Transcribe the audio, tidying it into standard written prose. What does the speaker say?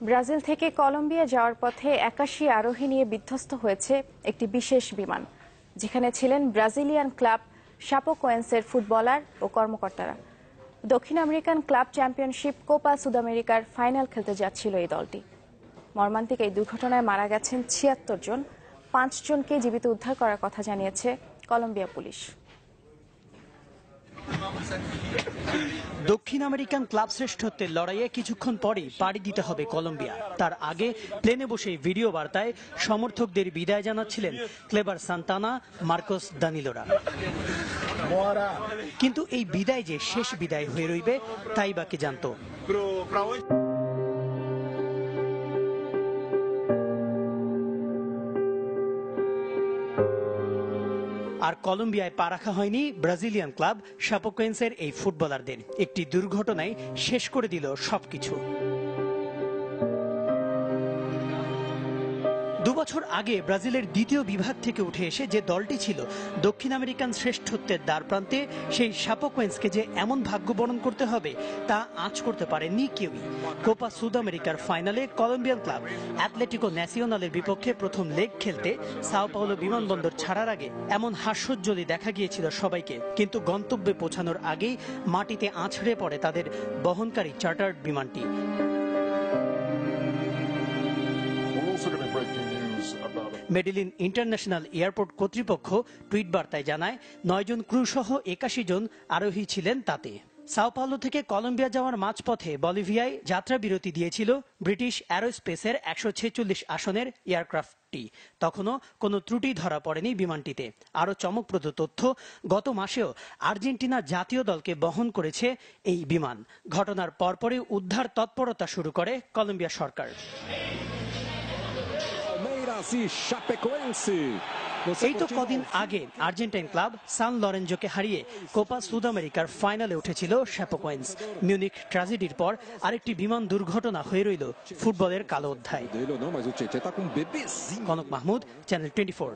Brazil থেকে Colombia যাওয়ার পথে ৮১ আরোহী নিয়ে বিধ্বস্ত হয়েছে একটি বিশেষ বিমান, যেখানে ছিলেন ব্রাজিলিয়ান ক্লাব শাপোকোয়েন্সের ফুটবলার ও কর্মকর্তারা। দক্ষিণ আমেরিকান ক্লাব চ্যাম্পিয়নশিপ কোপা সুদামেরিকার ফাইনাল খেলতে যাচ্ছিল এই দলটি। মর্মান্তিক এই দুর্ঘটনায় মারা গেছেন ৭৬ জন। ৫ জনকে জীবিত উদ্ধার করার কথা জানিয়েছে কলম্বিয়া পুলিশ। দক্ষিণ আমেরিকান ক্লাব শ্রেষ্ঠত্বের লড়াইয়ে কিছুক্ষণ পরেই পাড়ি দিতে হবে কলম্বিয়া। তার আগে প্লেনে বসে ভিডিও বার্তায় সমর্থকদের বিদায় জানাচ্ছিলেন ক্লেবার সান্তানা, মার্কোস দানিলোরা। কিন্তু এই বিদায় যে শেষ বিদায় হয়ে রইবে তাই বা কে জানত। আর কলম্বিয়ায় পা রাখা হয়নি ব্রাজিলিয়ান ক্লাব শাপোকোয়েন্সের এই ফুটবলারদের। একটি দুর্ঘটনায় শেষ করে দিল সবকিছু। ২ বছর আগে ব্রাজিলের দ্বিতীয় বিভাগ থেকে উঠে এসে যে দলটি ছিল দক্ষিণ আমেরিকান শ্রেষ্ঠত্বের দ্বারপ্রান্তে, সেই শাপোকোয়েন্সকে যে এমন ভাগ্য বরণ করতে হবে তা আঁচ করতে পারেননি কেউই। কোপা সুদামেরিকার ফাইনালে কলম্বিয়ান ক্লাব অ্যাথলেটিকো ন্যাসিওনালের বিপক্ষে প্রথম লেগ খেলতে সাও পাওলো বিমানবন্দর ছাড়ার আগে এমন হাস্যোজ্জ্বলই দেখা গিয়েছিল সবাইকে। কিন্তু গন্তব্যে পৌঁছানোর আগেই মাটিতে আছড়ে পড়ে তাদের বহনকারী চার্টার্ড বিমানটি। মেডেলিন ইন্টারন্যাশনাল এয়ারপোর্ট কর্তৃপক্ষ টুইট বার্তায় জানায় ৯ জন ক্রু সহ ৮১ জন আরোহী ছিলেন তাতে। সাও পাওলো থেকে কলম্বিয়া যাওয়ার মাঝপথে বলিভিয়ায় যাত্রা বিরতি দিয়েছিল ব্রিটিশ অ্যারোস্পেসের ১৪৬ আসনের এয়ারক্রাফটটি। তখনও কোনো ত্রুটি ধরা পড়েনি বিমানটিতে। আরও চমকপ্রদ তথ্য, গত মাসেও আর্জেন্টিনা জাতীয় দলকে বহন করেছে এই বিমান। ঘটনার পরপরই উদ্ধার তৎপরতা শুরু করে কলম্বিয়া সরকার। এই তো কদিন আগে আর্জেন্টাইন ক্লাব সান লরেঞ্জোকে হারিয়ে কোপা সুদামেরিকার ফাইনালে উঠেছিল শাপোকোয়েন্স। মিউনিক ট্র্যাজেডির পর আরেকটি বিমান দুর্ঘটনা হয়ে রইল ফুটবলের কালো অধ্যায়। কনক মাহমুদ, চ্যানেল 24।